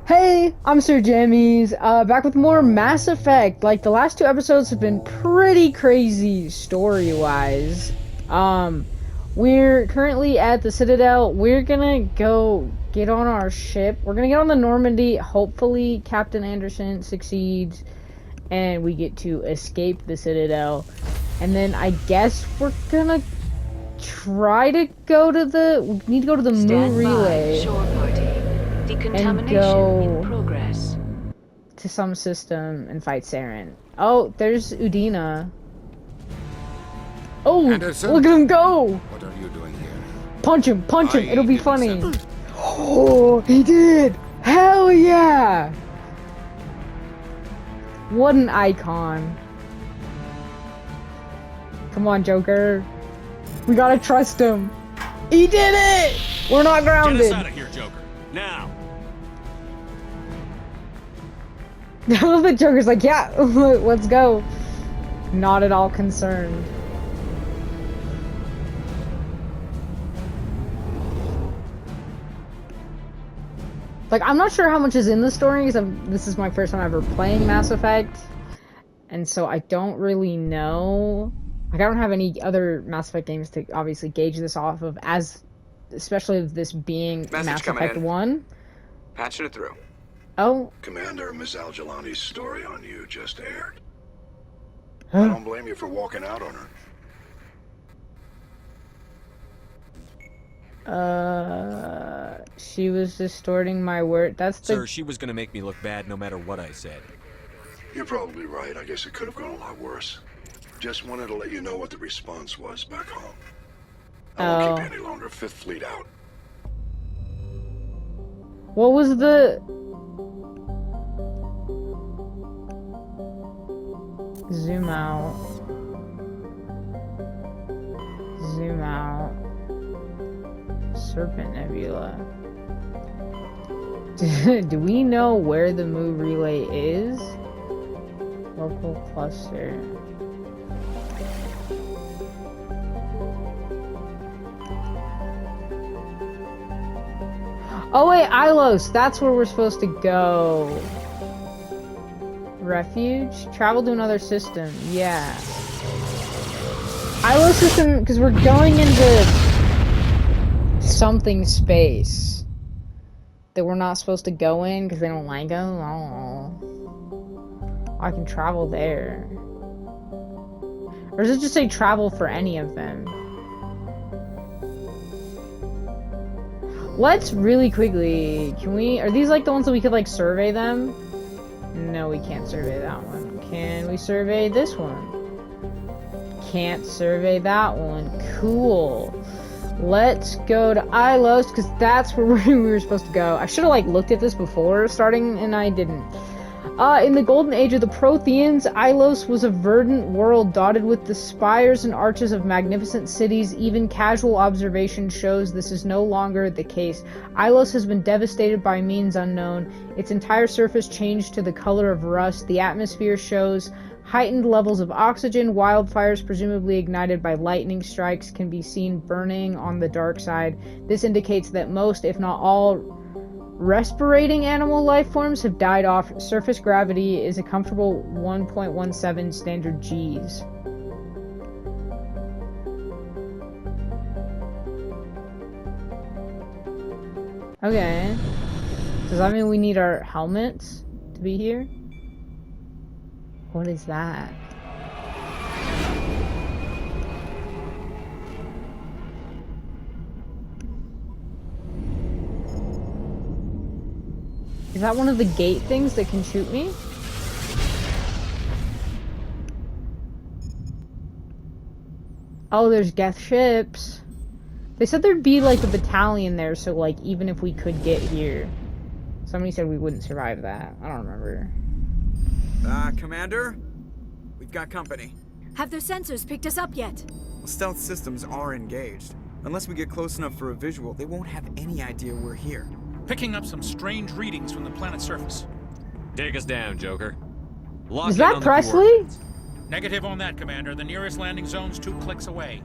Hey, I'm Sir Jammies, back with more Mass Effect. Like, the last two episodes have been pretty crazy story-wise. We're currently at the Citadel. We're gonna go get on our ship. We're gonna get on the Normandy. Hopefully, Captain Anderson succeeds, and we get to escape the Citadel. And then I guess we're gonna try to go to the... We need to go to the Moo Relay. Shore party. Decontamination in progress. To some system and fight Saren. Oh, there's Udina. Oh, Anderson? look at him go! What are you doing here? Punch him, it'll be funny. Oh, he did! Hell yeah! What an icon. Come on, Joker. We gotta trust him. He did it! We're not grounded. Get us out of here, Joker. Now! I love that Joker's like, yeah, let's go. Not at all concerned. Like, I'm not sure how much is in the story, because this is my first time ever playing Mass Effect. And so I don't really know. Like, I don't have any other Mass Effect games to obviously gauge this off of, especially with this being Mass Effect 1. Patching it through. Oh. Commander, Miss Al-Jalani's story on you just aired. Huh? I don't blame you for walking out on her. She was distorting my word. That's the... Sir, she was gonna make me look bad no matter what I said. You're probably right. I guess it could have gone a lot worse. Just wanted to let you know what the response was back home. I won't keep you any longer. Fifth Fleet out. What was the... Zoom out. Zoom out. Serpent Nebula. Do we know where the Moo Relay is? Local cluster. Oh wait, Ilos! That's where we're supposed to go. Refuge? Travel to another system. Yeah. Ilos system, because we're going into something space that we're not supposed to go in because they don't like us. Oh. I can travel there. Or does it just say travel for any of them? Let's really quickly, are these like the ones that we could like survey them? No, we can't survey that one. Can we survey this one? Can't survey that one. Cool. Let's go to Ilos, because that's where we were supposed to go. I should have like looked at this before starting, and I didn't. In the golden age of the Protheans, Ilos was a verdant world dotted with the spires and arches of magnificent cities. Even casual observation shows this is no longer the case. Ilos has been devastated by means unknown. Its entire surface changed to the color of rust. The atmosphere shows heightened levels of oxygen. Wildfires, presumably ignited by lightning strikes, can be seen burning on the dark side. This indicates that most, if not all, respirating animal life forms have died off. Surface gravity is a comfortable 1.17 standard Gs. Okay. Does that mean we need our helmets to be here? What is that? Is that one of the gate things that can shoot me? Oh, there's Geth ships. They said there'd be like a battalion there, so like even if we could get here. Somebody said we wouldn't survive that. I don't remember. Commander? We've got company. Have their sensors picked us up yet? Well, stealth systems are engaged. Unless we get close enough for a visual, they won't have any idea we're here. Picking up some strange readings from the planet's surface. Take us down, Joker. Lock Is in that on the Presley? coordinates. Negative on that, Commander. The nearest landing zone's 2 clicks away.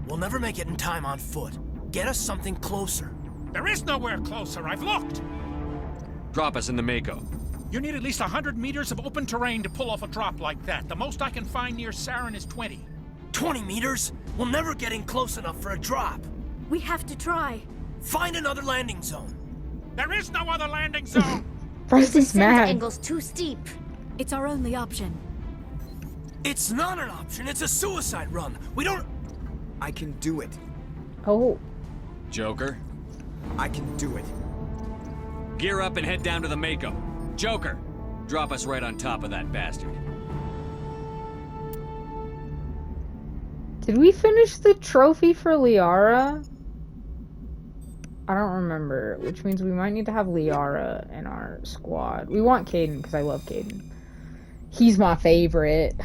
We'll never make it in time on foot. Get us something closer. There is nowhere closer. I've looked. Drop us in the Mako. You need at least 100 meters of open terrain to pull off a drop like that. The most I can find near Saren is 20. 20 meters? We'll never get in close enough for a drop. We have to try. Find another landing zone. There is no other landing zone! First is Descent mad. angle's too steep. It's our only option. It's not an option. It's a suicide run. We don't... I can do it. Oh, Joker, I can do it. gear up and head down to the Mako. Joker, drop us right on top of that bastard. did we finish the trophy for Liara? I don't remember, which means we might need to have Liara in our squad. We want Caden, because I love Caden. He's my favorite.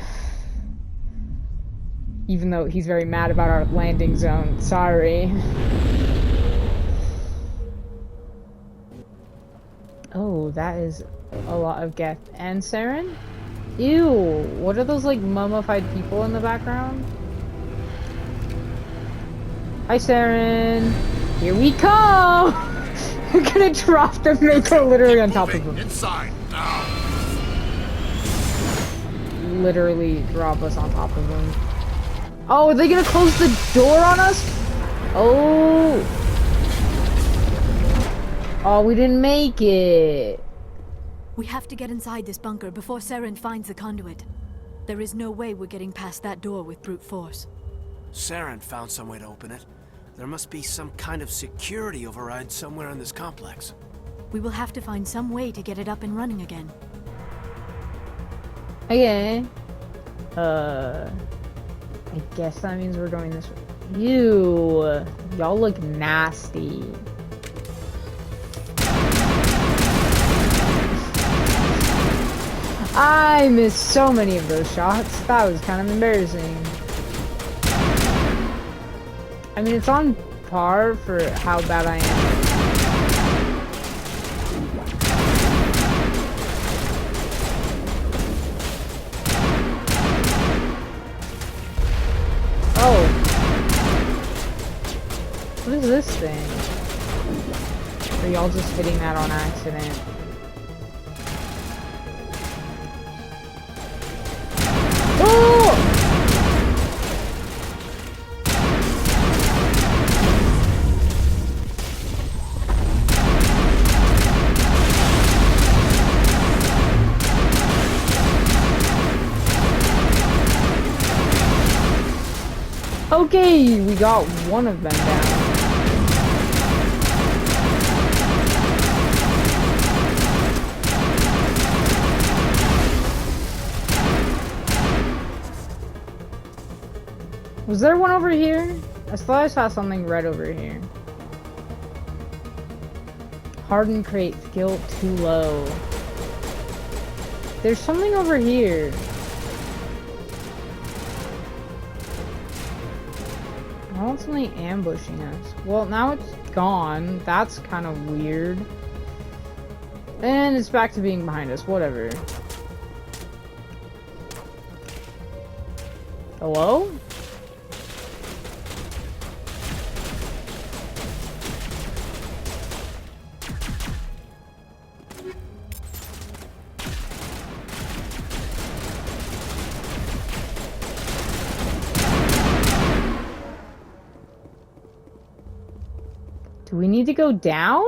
Even though he's very mad about our landing zone. Sorry. Oh, that is a lot of Geth. And Saren? Ew, what are those, like, mummified people in the background? Hi, Saren. Here we come! We're gonna drop the Mako literally on top of him. Inside, now. Literally drop us on top of him. Oh, are they gonna close the door on us? Oh. Oh, we didn't make it. We have to get inside this bunker before Saren finds the conduit. There is no way we're getting past that door with brute force. Saren found some way to open it. There must be some kind of security override somewhere in this complex. We will have to find some way to get it up and running again. Okay. I guess that means we're going this way. Ew. Y'all look nasty. I missed so many of those shots. That was kind of embarrassing. I mean, it's on par for how bad I am. Oh. What is this thing? Are y'all just hitting that on accident? Oh! Okay, we got one of them down. Was there one over here? I thought I saw something red over here. Harden crate, skill too low. There's something over here. I want something ambushing us. Well, now it's gone. That's kind of weird. And it's back to being behind us. Whatever. Hello? Do we need to go down?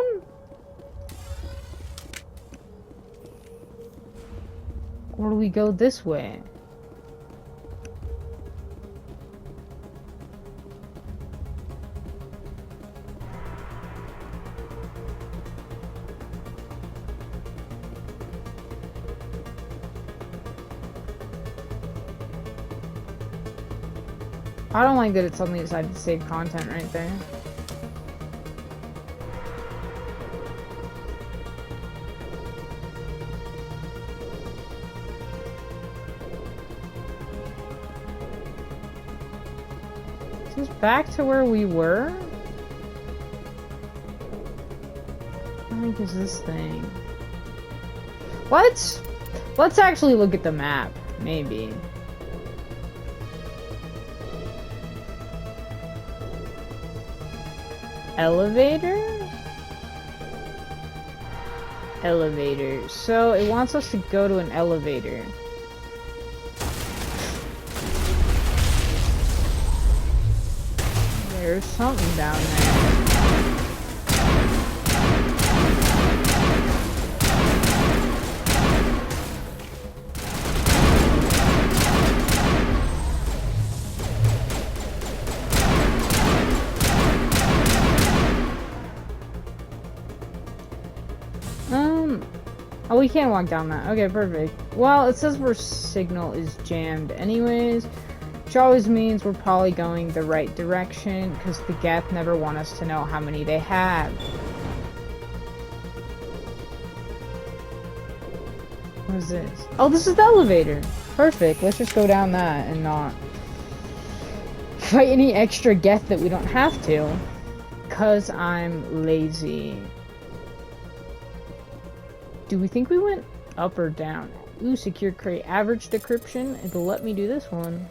Or do we go this way? I don't like that it suddenly decided to save content right there. Is this back to where we were? What the heck is this thing? Let's actually look at the map, maybe. Elevator? elevator. So it wants us to go to an elevator. There's something down there. Oh, we can't walk down that. Okay, perfect. Well, it says our signal is jammed anyways, which always means we're probably going the right direction, because the Geth never want us to know how many they have. What is this? Oh, this is the elevator. Perfect. Let's just go down that and not fight any extra Geth that we don't have to, because I'm lazy. Do we think we went up or down? Ooh, secure crate. Average decryption. It'll let me do this one.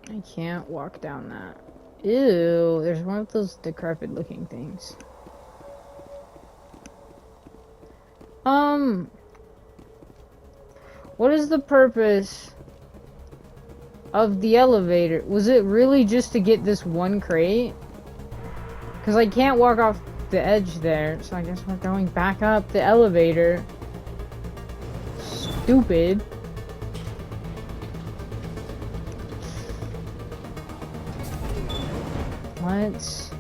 I can't walk down that. Ew, there's one of those decrepit looking things. What is the purpose of the elevator? Was it really just to get this one crate? Because I can't walk off the edge there, so I guess we're going back up the elevator. Stupid. What?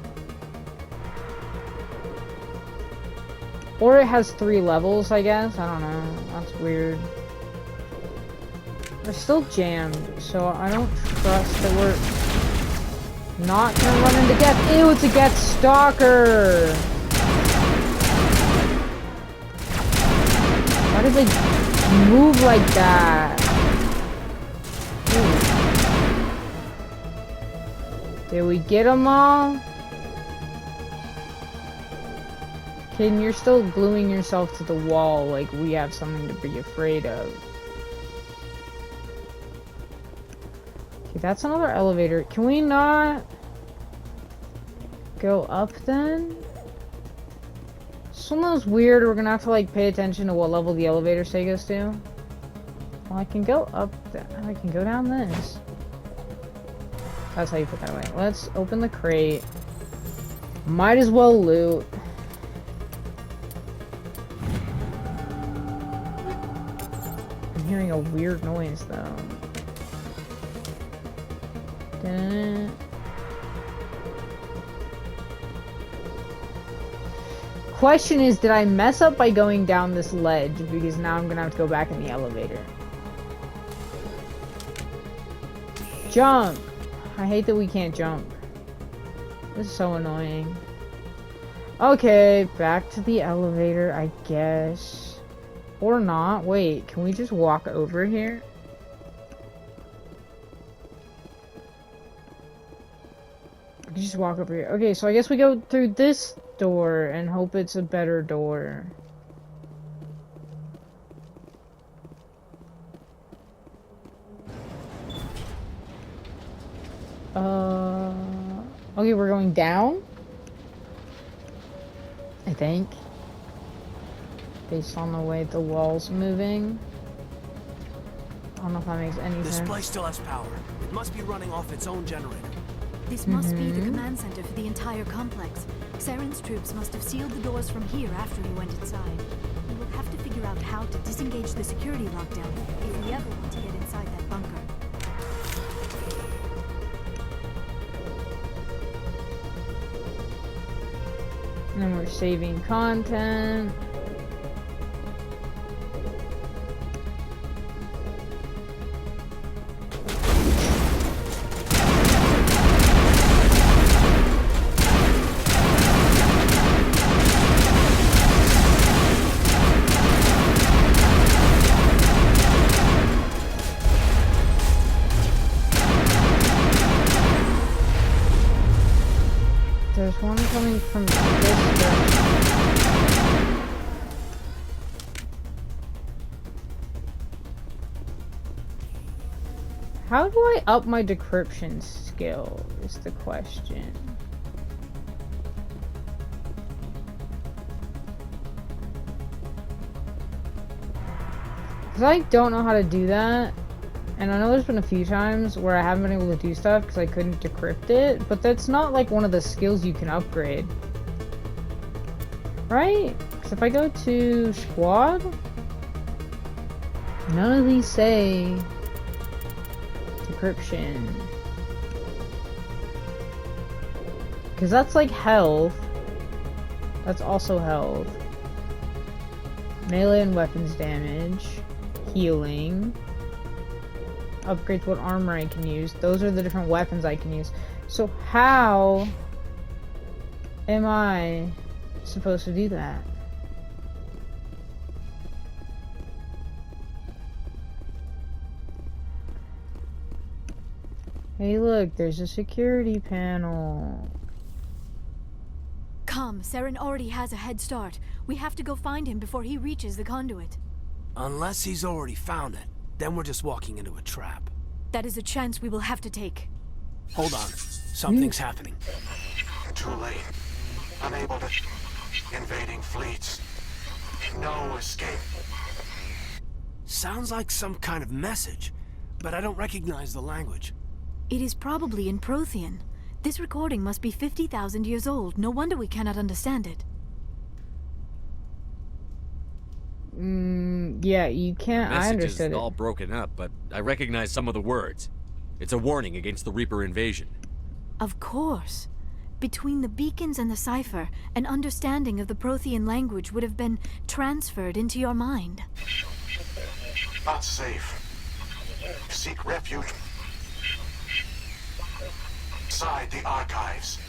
Or it has 3 levels, I guess? I don't know. That's weird. We're still jammed, so I don't trust that we're not gonna run into Geth. Ew, it's a Geth stalker! Why did they move like that? Ew. Did we get them all? Kid, you're still gluing yourself to the wall like we have something to be afraid of. That's another elevator. Can we not go up then? Something's weird. We're gonna have to like pay attention to what level the elevator take us to. Well, I can go up. I can go down this. That's how you put that away. Let's open the crate. Might as well loot. I'm hearing a weird noise though. Question is, did I mess up by going down this ledge? Because now I'm gonna have to go back in the elevator. Jump! I hate that we can't jump. This is so annoying. Okay, back to the elevator, I guess. Or not. Wait, can we just walk over here? Just walk over here. Okay, so I guess we go through this door and hope it's a better door. Okay, we're going down? I think. Based on the way the wall's moving. I don't know if that makes any sense. This place still has power. It must be running off its own generator. This must be the command center for the entire complex. Saren's troops must have sealed the doors from here after he went inside. We will have to figure out how to disengage the security lockdown if we ever want to get inside that bunker. And then we're saving content. There's one coming from this direction. How do I up my decryption skill is the question. Because I don't know how to do that. And I know there's been a few times where I haven't been able to do stuff because I couldn't decrypt it. But that's not like one of the skills you can upgrade. Right? Because if I go to squad, none of these say decryption. Because that's like health. That's also health. Melee and weapons damage. Healing. Upgrades what armor I can use. Those are the different weapons I can use. So how am I supposed to do that? Hey look, there's a security panel. Come, Saren already has a head start. We have to go find him before he reaches the conduit. Unless he's already found it, then we're just walking into a trap. That is a chance we will have to take. Hold on. Something's happening. Too late. Unable to... Invading fleets. No escape. Sounds like some kind of message, but I don't recognize the language. It is probably in Prothean. This recording must be 50,000 years old. No wonder we cannot understand it. Yeah, you can't. I Message understood is it. all broken up, but I recognize some of the words. It's a warning against the Reaper invasion. Of course. Between the beacons and the cipher, an understanding of the Prothean language would have been transferred into your mind. Not safe. Seek refuge inside the archives.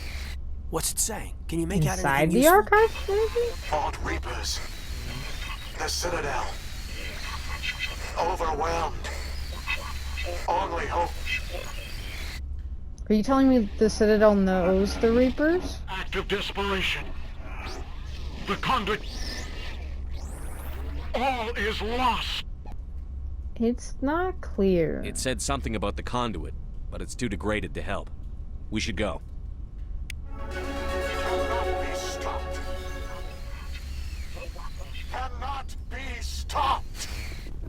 What's it saying? Can you make out Inside anything the useful? archive, maybe? Fought Reapers. The Citadel. Overwhelmed. Only hope. Are you telling me the Citadel knows the Reapers? Act of desperation. The conduit. All is lost. It's not clear. It said something about the conduit, but it's too degraded to help. We should go. Cannot be stopped. Cannot be stopped.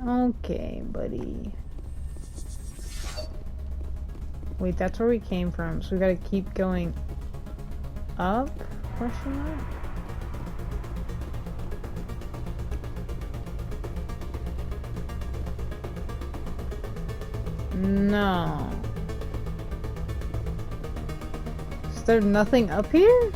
Okay, buddy. Wait, that's where we came from, so we gotta keep going up? Question mark? No. Is there nothing up here?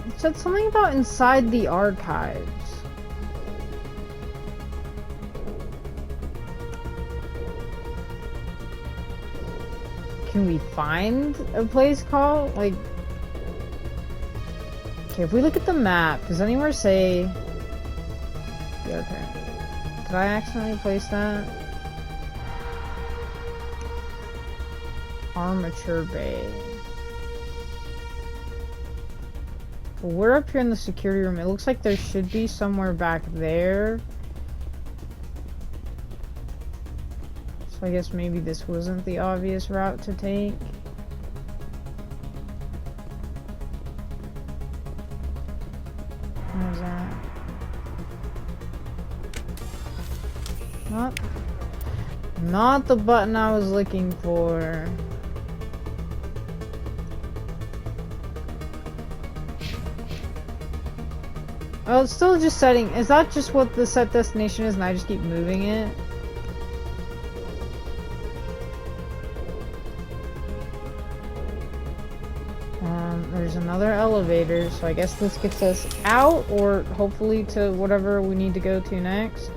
It said something about inside the archives. Can we find a place called, like... Okay, if we look at the map, does anywhere say... Yeah, okay. Did I accidentally place that? Armature Bay. Well, we're up here in the security room. It looks like there should be somewhere back there. So I guess maybe this wasn't the obvious route to take. What was that? Not the button I was looking for. Oh, it's still just setting. Is that just what the set destination is and I just keep moving it? There's another elevator, so I guess this gets us out, or hopefully to whatever we need to go to next.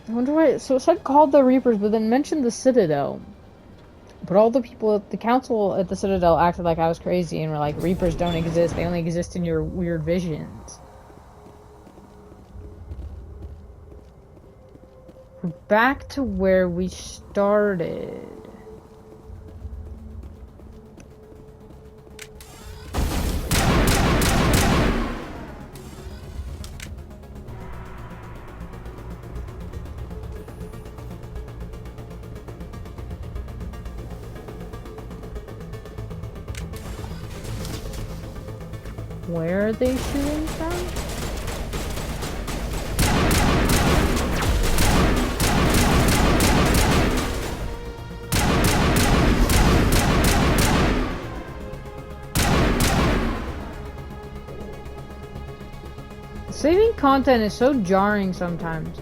I wonder why. So it said called the Reapers, but then mentioned the Citadel. But all the people at the council at the Citadel acted like I was crazy and were like, Reapers don't exist, they only exist in your weird visions. We're back to where we started. Where are they shooting from? Saving content is so jarring sometimes.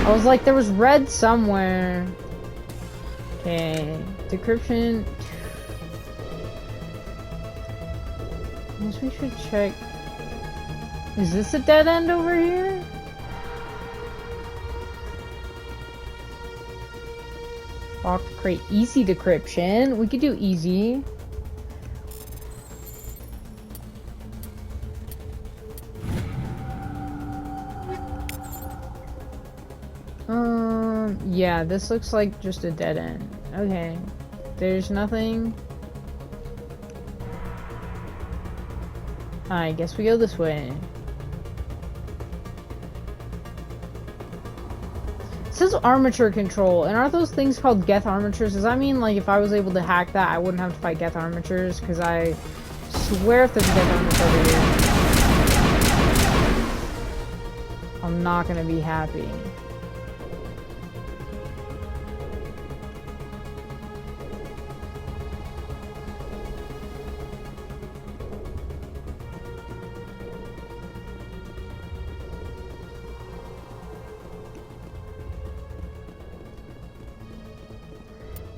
I was like, there was red somewhere. Okay, decryption. I guess we should check. Is this a dead end over here? Locked crate. Easy decryption. We could do easy. Yeah, this looks like just a dead end. Okay. There's nothing. I guess we go this way. It says armature control, and aren't those things called Geth armatures? Does that mean, like, if I was able to hack that, I wouldn't have to fight Geth armatures? Because I swear if there's a Geth armature over here, I'm not gonna be happy.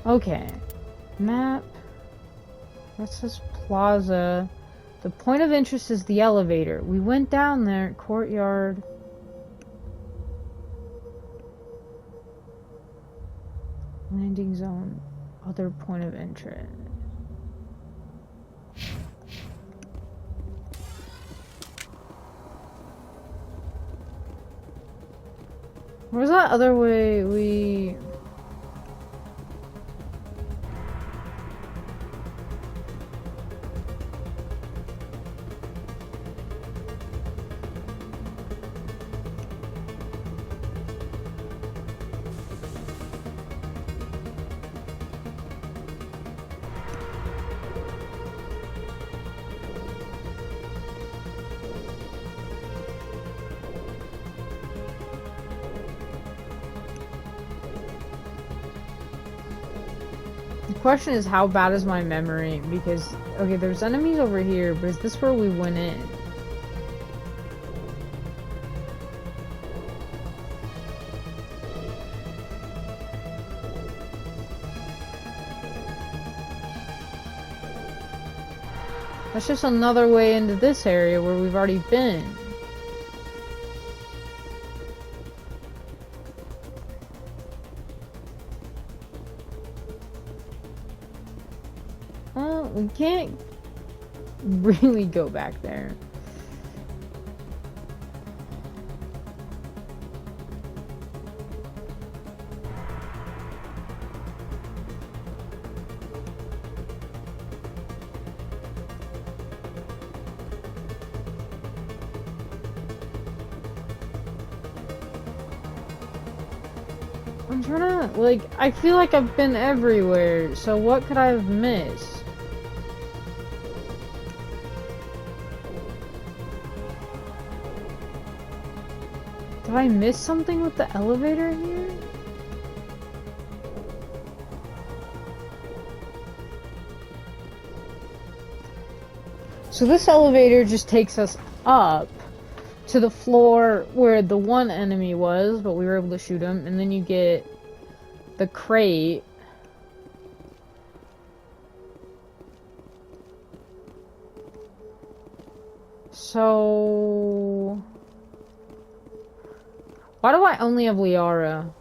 Okay, map. That says plaza. The point of interest is the elevator. We went down there. Courtyard. Landing zone. Other point of interest. Where's that other way we... The question is, how bad is my memory? Because, okay, there's enemies over here, but is this where we went in? That's just another way into this area where we've already been. Well, we can't really go back there. I'm trying to, like, I feel like I've been everywhere, so what could I have missed? Did I miss something with the elevator here? So this elevator just takes us up to the floor where the one enemy was, but we were able to shoot him, and then you get the crate. So why do I only have Liara?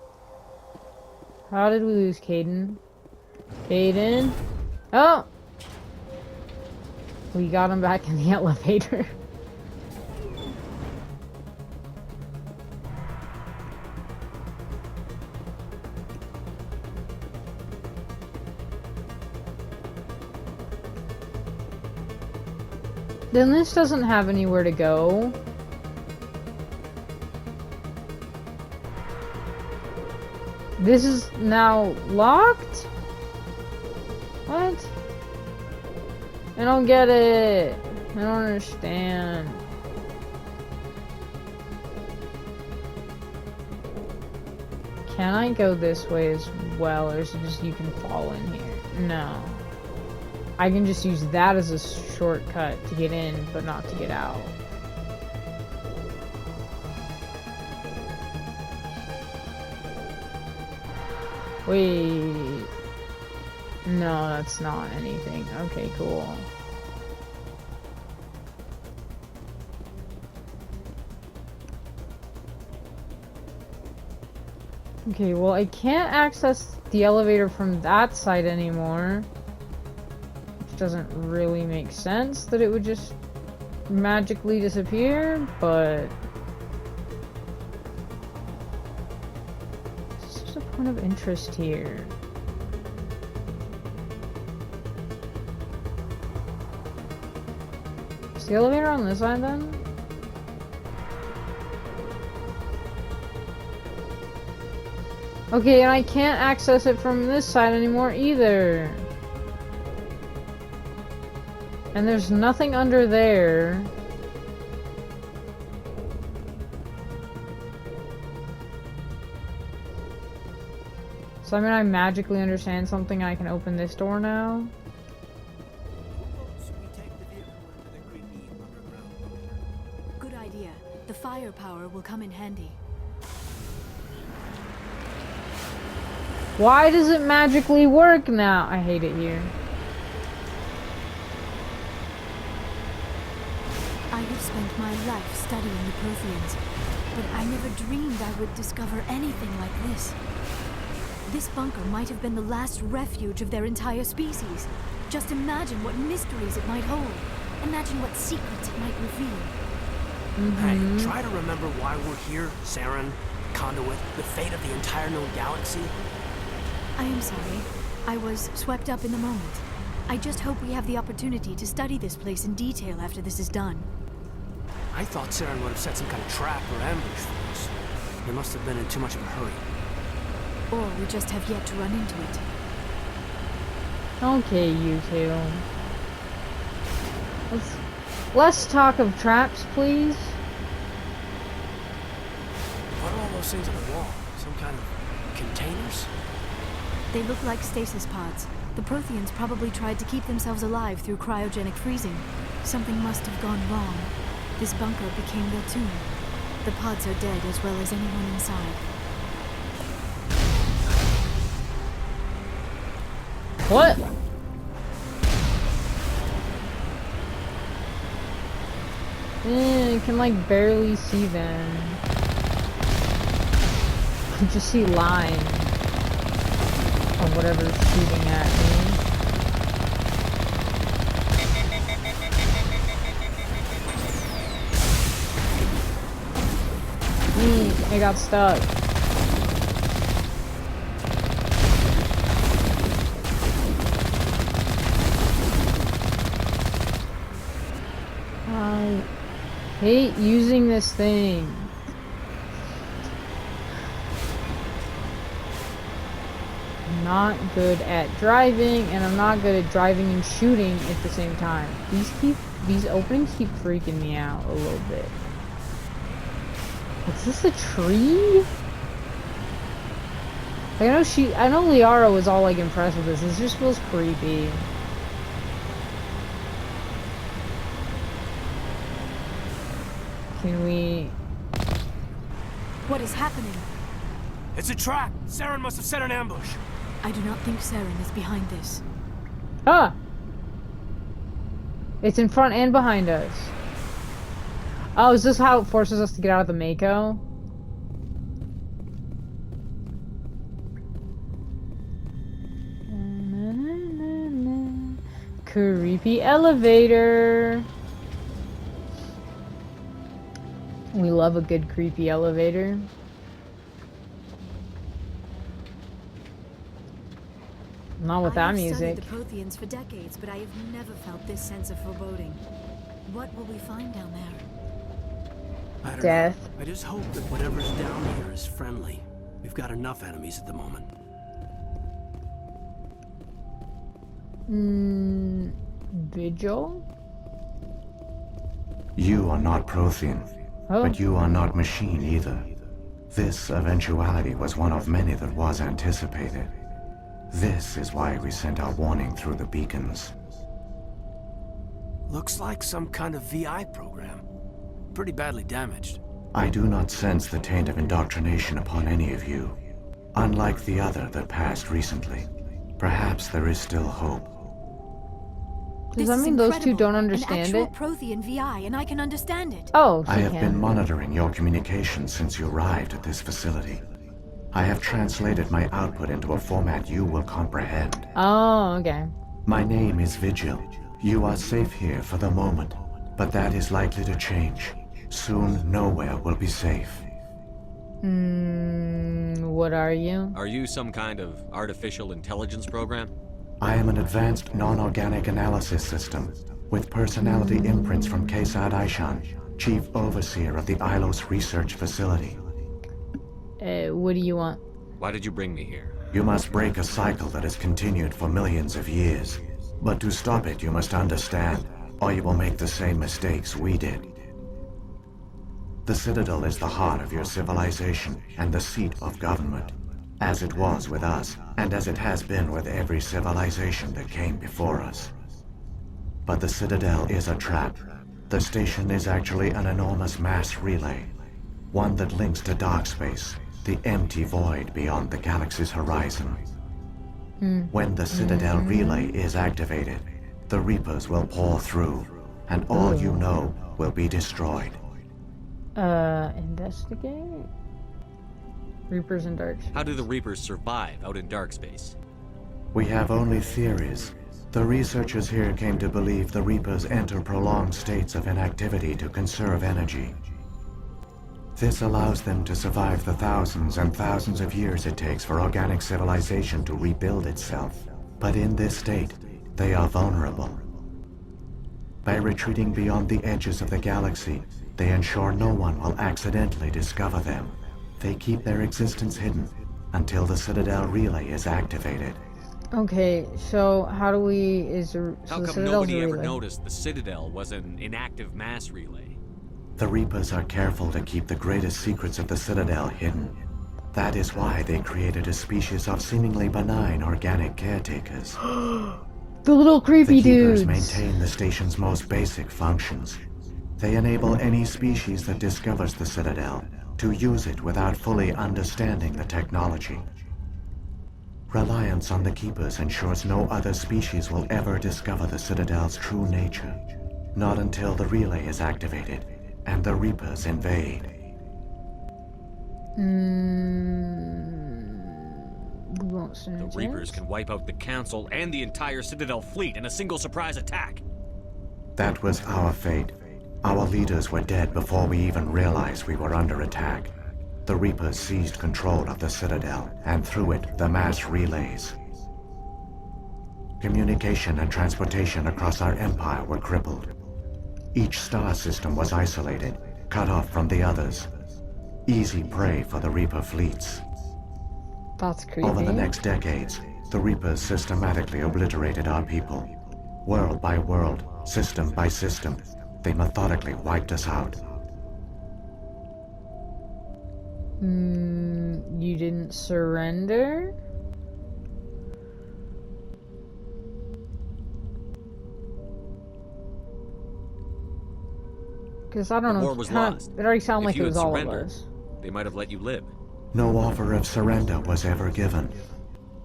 How did we lose Caden? Caden? Oh! We got him back in the elevator. Then this doesn't have anywhere to go. This is now locked? What? I don't get it. I don't understand. Can I go this way as well, or is it just you can fall in here? No. I can just use that as a shortcut to get in, but not to get out. Wait. No, that's not anything. Okay, cool. Okay, well, I can't access the elevator from that side anymore. Which doesn't really make sense that it would just magically disappear, but... What's just a point of interest here? Is the elevator on this side then? Okay, and I can't access it from this side anymore either. And there's nothing under there. So I mean, I magically understand something. I can open this door now. Good idea. The firepower will come in handy. Why does it magically work now? I hate it here. I have spent my life studying the Protheans, but I never dreamed I would discover anything like this. This bunker might have been the last refuge of their entire species. Just imagine what mysteries it might hold. Imagine what secrets it might reveal. Hey, try to remember why we're here, Saren, Conduit, the fate of the entire known galaxy. I am sorry. I was swept up in the moment. I just hope we have the opportunity to study this place in detail after this is done. I thought Saren would have set some kind of trap or ambush for us. They must have been in too much of a hurry. Or we just have yet to run into it. Okay, you two. Let's talk of traps, please. What are all those things on the wall? Some kind of containers? They look like stasis pods. The Protheans probably tried to keep themselves alive through cryogenic freezing. Something must have gone wrong. This bunker became their tomb. The pods are dead as well as anyone inside. What? You can like barely see them. You just see lines of whatever's shooting at me. I got stuck. I hate using this thing. I'm not good at driving, and I'm not good at driving and shooting at the same time. These openings keep freaking me out a little bit. Is this a tree? Like, I know Liara was all like impressed with this. This just feels creepy. Can we... What is happening? It's a trap! Saren must have set an ambush! I do not think Saren is behind this. Ah! It's in front and behind us. Oh, is this how it forces us to get out of the Mako? Creepy elevator. We love a good creepy elevator. Not with that music. I have studied the Protheans for decades, but I have never felt this sense of foreboding. What will we find down there? I don't Death. know. I just hope that whatever's down here is friendly. We've got enough enemies at the moment. Vigil? You are not Prothean, Oh. but you are not machine either. This eventuality was one of many that was anticipated. This is why we sent our warning through the beacons. Looks like some kind of VI program. Pretty badly damaged. I do not sense the taint of indoctrination upon any of you. Unlike the other that passed recently, perhaps there is still hope. Does This that is mean those two incredible. don't understand An it? actual Prothean VI, and I can understand it. Oh, I she have can. been monitoring your communications since you arrived at this facility. I have translated my output into a format you will comprehend. Oh, okay. My name is Vigil. You are safe here for the moment, but that is likely to change. Soon, nowhere will be safe. What are you? Are you some kind of artificial intelligence program? I am an advanced non-organic analysis system, with personality imprints from Kesad Aishan, Chief Overseer of the Ilos Research Facility. What do you want? Why did you bring me here? You must break a cycle that has continued for millions of years. But to stop it, you must understand, or you will make the same mistakes we did. The Citadel is the heart of your civilization and the seat of government, as it was with us, and as it has been with every civilization that came before us. But the Citadel is a trap. The station is actually an enormous mass relay, one that links to dark space, the empty void beyond the galaxy's horizon. When the Citadel relay is activated, the Reapers will pour through, and all you know will be destroyed. Investigate? Reapers and Darks. How do the Reapers survive out in dark space? We have only theories. The researchers here came to believe the Reapers enter prolonged states of inactivity to conserve energy. This allows them to survive the thousands and thousands of years it takes for organic civilization to rebuild itself. But in this state, they are vulnerable. By retreating beyond the edges of the galaxy, they ensure no one will accidentally discover them. They keep their existence hidden until the Citadel relay is activated. Okay, so how do we... So How the come Citadel's nobody a ever relay. noticed the Citadel was an inactive mass relay? The Reapers are careful to keep the greatest secrets of the Citadel hidden. That is why they created a species of seemingly benign organic caretakers. The little creepy The Keepers dudes! maintain the station's most basic functions. They enable any species that discovers the Citadel to use it without fully understanding the technology. Reliance on the Keepers ensures no other species will ever discover the Citadel's true nature. Not until the relay is activated and the Reapers invade. We won't stand The a Reapers chance. can wipe out the Council and the entire Citadel fleet in a single surprise attack. That was our fate. Our leaders were dead before we even realized we were under attack. The Reapers seized control of the Citadel, and through it, the mass relays. Communication and transportation across our empire were crippled. Each star system was isolated, cut off from the others. Easy prey for the Reaper fleets. That's creepy. Over the next decades, the Reapers systematically obliterated our people. World by world, system by system, they methodically wiped us out. You didn't surrender? Because I don't The know. war was kinda- lost. It already sounded If like you it had was all of surrendered, us. they might have let you live. No offer of surrender was ever given.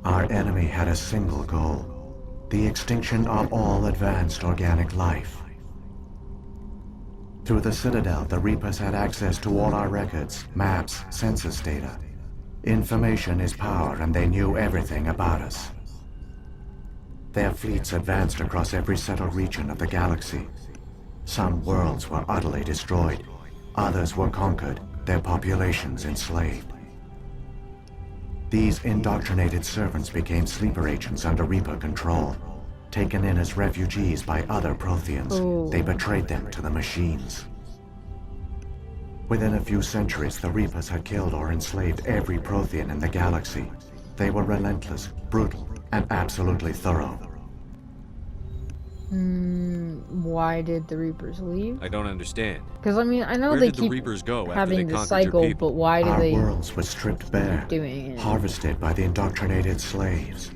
Our enemy had a single goal: the extinction of all advanced organic life. Through the Citadel, the Reapers had access to all our records, maps, census data. Information is power, and they knew everything about us. Their fleets advanced across every settled region of the galaxy. Some worlds were utterly destroyed. Others were conquered, their populations enslaved. These indoctrinated servants became sleeper agents under Reaper control, taken in as refugees by other Protheans. Oh. They betrayed them to the machines. Within a few centuries, the Reapers had killed or enslaved every Prothean in the galaxy. They were relentless, brutal, and absolutely thorough. Why did the Reapers leave? I don't understand. Because I mean, I know Where they did the keep Reapers go after having they the conquered your cycle, people? but why do Our they worlds were stripped bare, keep doing it? harvested by the indoctrinated slaves.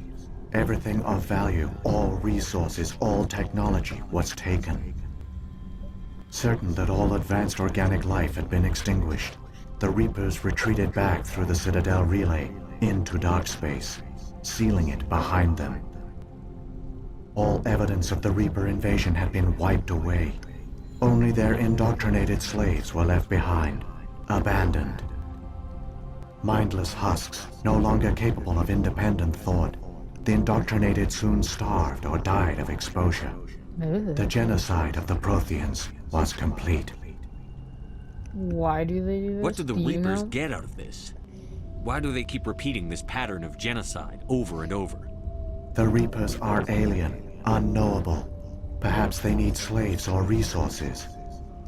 Everything of value, all resources, all technology was taken. Certain that all advanced organic life had been extinguished, the Reapers retreated back through the Citadel relay into dark space, sealing it behind them. All evidence of the Reaper invasion had been wiped away. Only their indoctrinated slaves were left behind, abandoned. Mindless husks, no longer capable of independent thought, the indoctrinated soon starved or died of exposure. The genocide of the Protheans was complete. Why do they do this? What do the you Reapers know? get out of this? Why do they keep repeating this pattern of genocide over and over? The Reapers are alien, unknowable. Perhaps they need slaves or resources.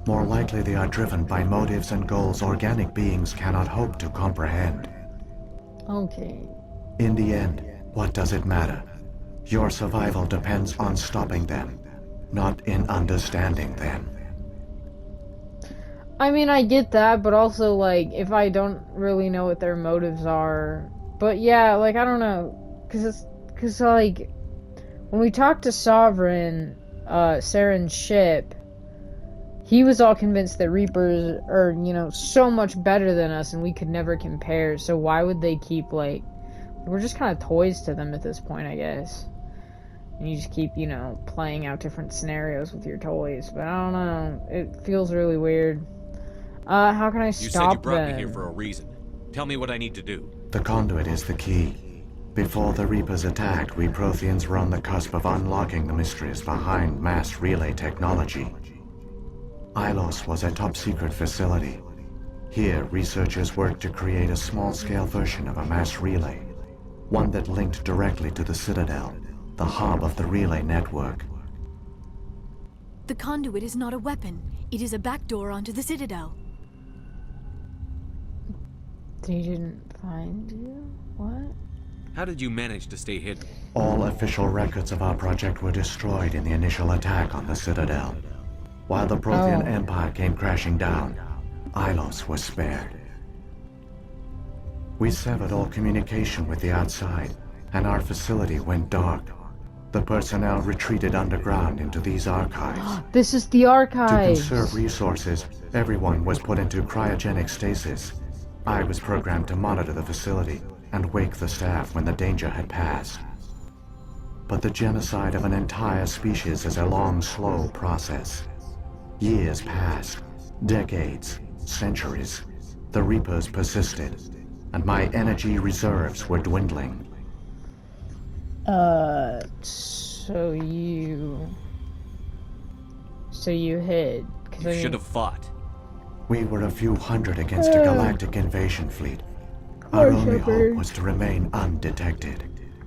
More likely they are driven by motives and goals organic beings cannot hope to comprehend. Okay. In the end, what does it matter? Your survival depends on stopping them, not in understanding them. I mean, I get that, but also, like, if I don't really know what their motives are... But yeah, like, I don't know. Because, like, when we talked to Sovereign, Saren's ship, he was all convinced that Reapers are, you know, so much better than us and we could never compare. So why would they keep, like... We're just kind of toys to them at this point, I guess. And you just keep, you know, playing out different scenarios with your toys. But I don't know. It feels really weird. How can I stop You said you brought them? me here for a reason. Tell me what I need to do. The conduit is the key. Before the Reapers attacked, we Protheans were on the cusp of unlocking the mysteries behind mass relay technology. Ilos was a top-secret facility. Here, researchers worked to create a small-scale version of a mass relay, one that linked directly to the Citadel, the hub of the relay network. The conduit is not a weapon. It is a backdoor onto the Citadel. They didn't find you? What? How did you manage to stay hidden? All official records of our project were destroyed in the initial attack on the Citadel. While the Prothean Empire came crashing down, Ilos was spared. We severed all communication with the outside, and our facility went dark. The personnel retreated underground into these archives. This is the To archives! conserve resources, everyone was put into cryogenic stasis. I was programmed to monitor the facility and wake the staff when the danger had passed. But the genocide of an entire species is a long, slow process. Years passed, decades, centuries. The Reapers persisted, and my energy reserves were dwindling. So you hid. 'Cause You should have fought. We were a few hundred against a galactic invasion fleet. Our only hope was to remain undetected.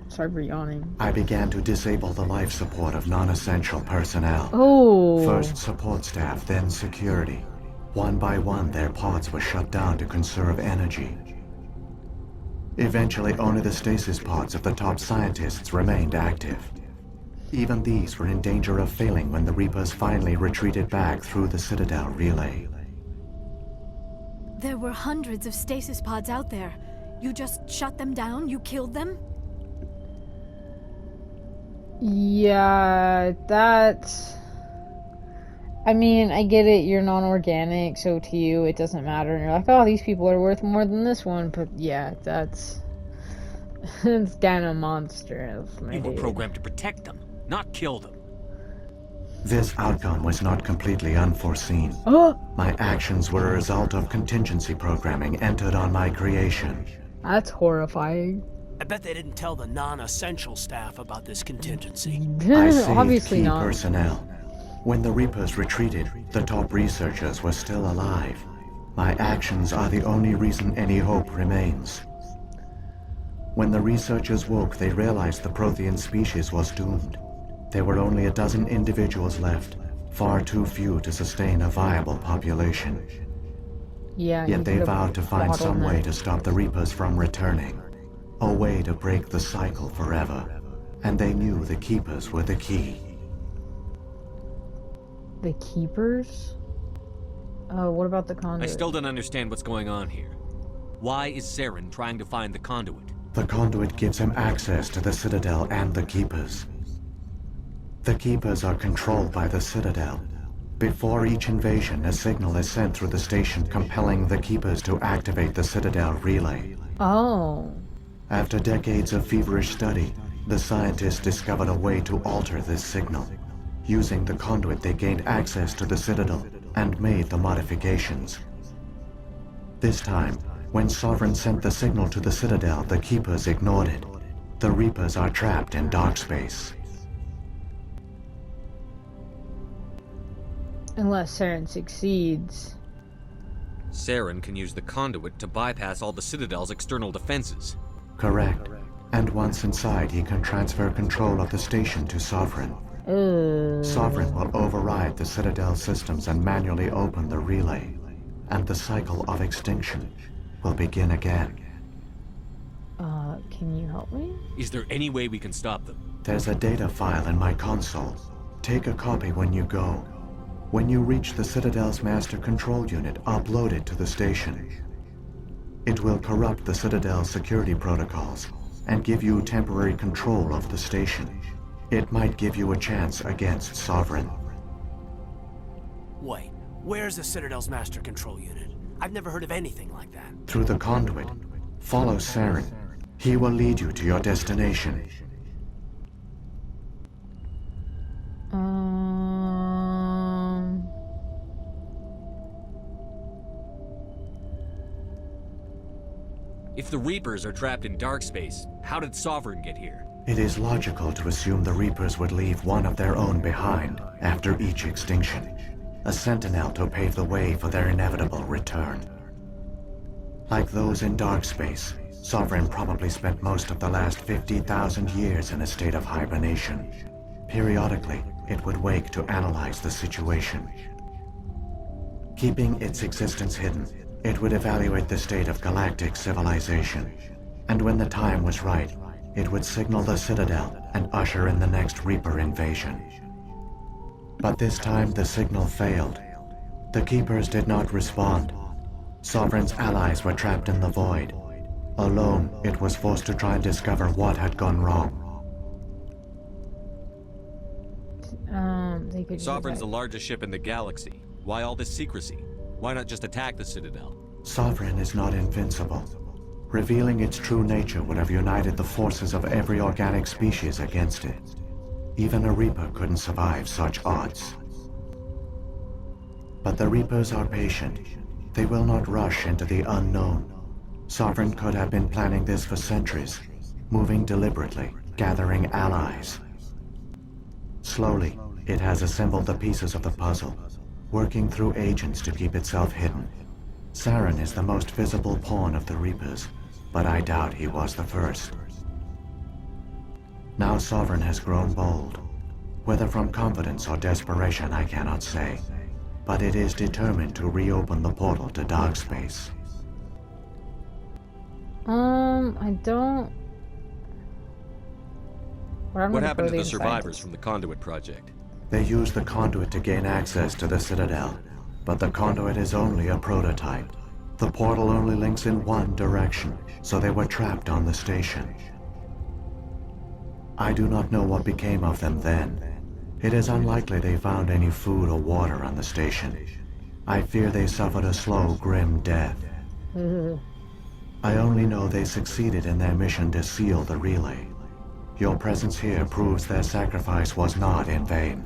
Sorry for yawning. I began to disable the life support of non-essential personnel. Oh! First support staff, then security. One by one, their pods were shut down to conserve energy. Eventually, only the stasis pods of the top scientists remained active. Even these were in danger of failing when the Reapers finally retreated back through the Citadel relay. There were hundreds of stasis pods out there. You just shut them down? You killed them? Yeah, that's... I mean, I get it, you're non-organic, so to you it doesn't matter, and you're like, oh, these people are worth more than this one, but yeah, that's... it's kind of monstrous, my You were dude. programmed to protect them, not kill them. This outcome was not completely unforeseen. Oh! My actions were a result of contingency programming entered on my creation. That's horrifying. I bet they didn't tell the non-essential staff about this contingency. I saved Obviously key not. personnel. When the Reapers retreated, the top researchers were still alive. My actions are the only reason any hope remains. When the researchers woke, they realized the Prothean species was doomed. There were only a dozen individuals left, far too few to sustain a viable population. Yeah, Yet you they could've vowed to find some way bottlenecked. to stop the Reapers from returning. A way to break the cycle forever. And they knew the Keepers were the key. The Keepers? Oh, what about the I conduit? still don't understand what's going on here. Why is Saren trying to find the conduit? The conduit gives him access to the Citadel and the Keepers. The Keepers are controlled by the Citadel. Before each invasion, a signal is sent through the station compelling the Keepers to activate the Citadel relay. Oh. After decades of feverish study, the scientists discovered a way to alter this signal. Using the conduit, they gained access to the Citadel and made the modifications. This time, when Sovereign sent the signal to the Citadel, the Keepers ignored it. The Reapers are trapped in dark space. Unless Saren succeeds. Saren can use the conduit to bypass all the Citadel's external defenses. Correct. And once inside, he can transfer control of the station to Sovereign. Sovereign will override the Citadel systems and manually open the relay. And the cycle of extinction will begin again. Can you help me? Is there any way we can stop them? There's a data file in my console. Take a copy when you go. When you reach the Citadel's master control unit, upload it to the station. It will corrupt the Citadel's security protocols and give you temporary control of the station. It might give you a chance against Sovereign. Wait, where's the Citadel's master control unit? I've never heard of anything like that. Through the conduit, follow Saren. He will lead you to your destination. If the Reapers are trapped in dark space, how did Sovereign get here? It is logical to assume the Reapers would leave one of their own behind after each extinction. A sentinel to pave the way for their inevitable return. Like those in dark space, Sovereign probably spent most of the last 50,000 years in a state of hibernation. Periodically, it would wake to analyze the situation. Keeping its existence hidden, it would evaluate the state of galactic civilization. And when the time was right, it would signal the Citadel and usher in the next Reaper invasion. But this time the signal failed. The Keepers did not respond. Sovereign's allies were trapped in the void. Alone, it was forced to try and discover what had gone wrong. They could Sovereign's the largest ship in the galaxy. Why all this secrecy? Why not just attack the Citadel? Sovereign is not invincible. Revealing its true nature would have united the forces of every organic species against it. Even a Reaper couldn't survive such odds. But the Reapers are patient. They will not rush into the unknown. Sovereign could have been planning this for centuries, moving deliberately, gathering allies. Slowly, it has assembled the pieces of the puzzle, working through agents to keep itself hidden. Saren is the most visible pawn of the Reapers, but I doubt he was the first. Now Sovereign has grown bold. Whether from confidence or desperation, I cannot say. But it is determined to reopen the portal to dark space. I don't... What happened to the survivors from the Conduit project? They used the conduit to gain access to the Citadel, but the conduit is only a prototype. The portal only links in one direction, so they were trapped on the station. I do not know what became of them then. It is unlikely they found any food or water on the station. I fear they suffered a slow, grim death. I only know they succeeded in their mission to seal the relay. Your presence here proves their sacrifice was not in vain.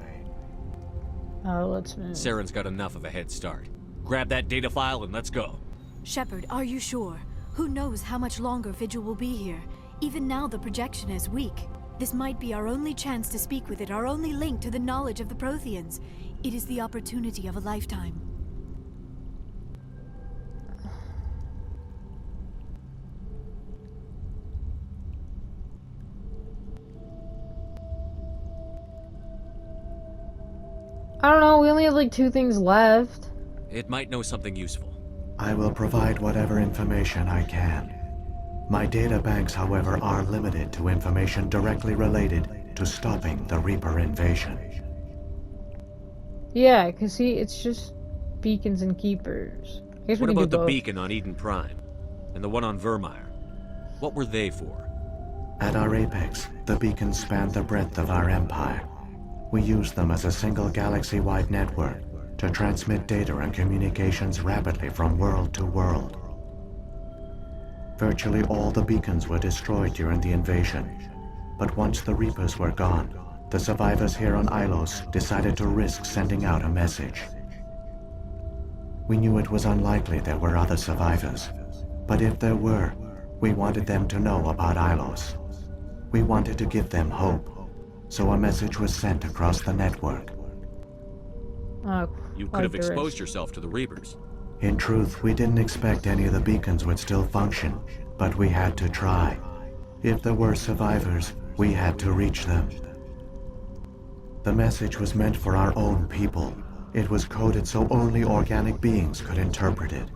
Oh, let's move. Saren's got enough of a head start. Grab that data file and let's go. Shepard, are you sure? Who knows how much longer Vigil will be here? Even now the projection is weak. This might be our only chance to speak with it, our only link to the knowledge of the Protheans. It is the opportunity of a lifetime. I don't know, we only have like 2 things left. It might know something useful. I will provide whatever information I can. My data banks, however, are limited to information directly related to stopping the Reaper invasion. Yeah, cause see, it's just beacons and keepers. I guess we What can do about the both. beacon on Eden Prime? And the one on Vermeer? What were they for? At our apex, the beacons spanned the breadth of our empire. We used them as a single galaxy-wide network to transmit data and communications rapidly from world to world. Virtually all the beacons were destroyed during the invasion, but once the Reapers were gone, the survivors here on Ilos decided to risk sending out a message. We knew it was unlikely there were other survivors, but if there were, we wanted them to know about Ilos. We wanted to give them hope, so a message was sent across the network. You could have exposed yourself to the Reapers. In truth, we didn't expect any of the beacons would still function, but we had to try. If there were survivors, we had to reach them. The message was meant for our own people. It was coded so only organic beings could interpret it.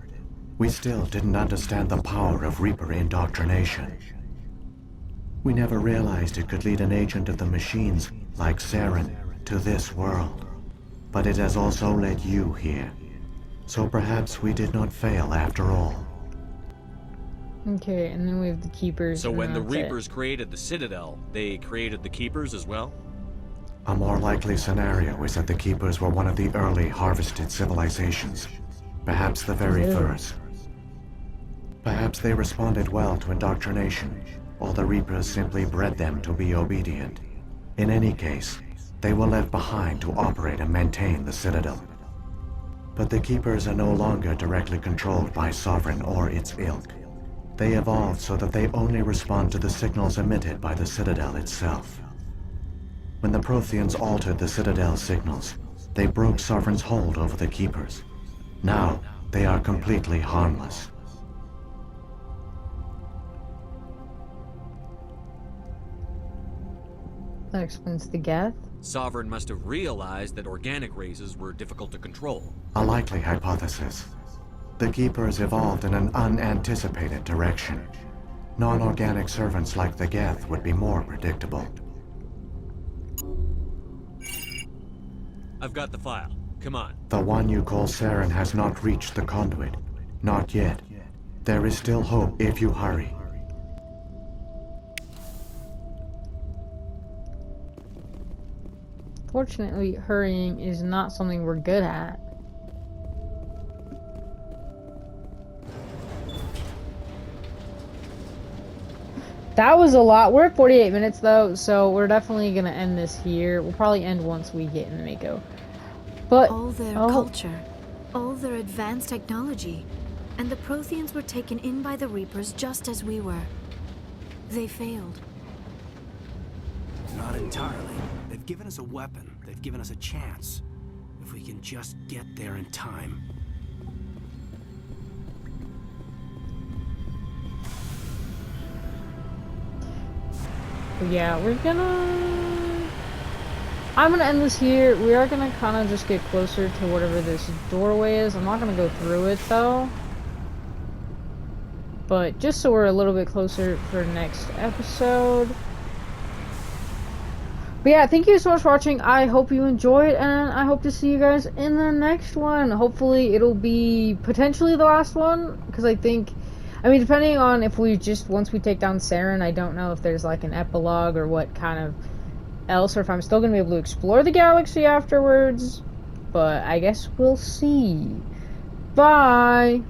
We still didn't understand the power of Reaper indoctrination. We never realized it could lead an agent of the machines, like Saren, to this world. But it has also led you here. So perhaps we did not fail after all. Okay, and then we have the keepers. So and when the that's it. Reapers created the Citadel, they created the Keepers as well? A more likely scenario is that the Keepers were one of the early harvested civilizations. Perhaps the very first. Perhaps they responded well to indoctrination, or the Reapers simply bred them to be obedient. In any case, they were left behind to operate and maintain the Citadel. But the Keepers are no longer directly controlled by Sovereign or its ilk. They evolved so that they only respond to the signals emitted by the Citadel itself. When the Protheans altered the Citadel's signals, they broke Sovereign's hold over the Keepers. Now, they are completely harmless. That explains the Geth. Sovereign must have realized that organic races were difficult to control. A likely hypothesis. The Keepers evolved in an unanticipated direction. Non-organic servants like the Geth would be more predictable. I've got the file. Come on. The one you call Saren has not reached the conduit. Not yet. There is still hope if you hurry. Fortunately, hurrying is not something we're good at. That was a lot. We're at 48 minutes though, so we're definitely gonna end this here. We'll probably end once we get in the Mako. But All their culture, all their advanced technology, and the Protheans were taken in by the Reapers just as we were. They failed. Not entirely. They've given us a weapon. They've given us a chance. If we can just get there in time. yeah, I'm gonna end this here. We are gonna kind of just get closer to whatever this doorway is. I'm not gonna go through it though. But just so we're a little bit closer for next episode. But yeah, thank you so much for watching. I hope you enjoyed, and I hope to see you guys in the next one. Hopefully it'll be potentially the last one, because I mean, depending on if once we take down Saren, I don't know if there's like an epilogue or what kind of else, or if I'm still going to be able to explore the galaxy afterwards. But I guess we'll see. Bye!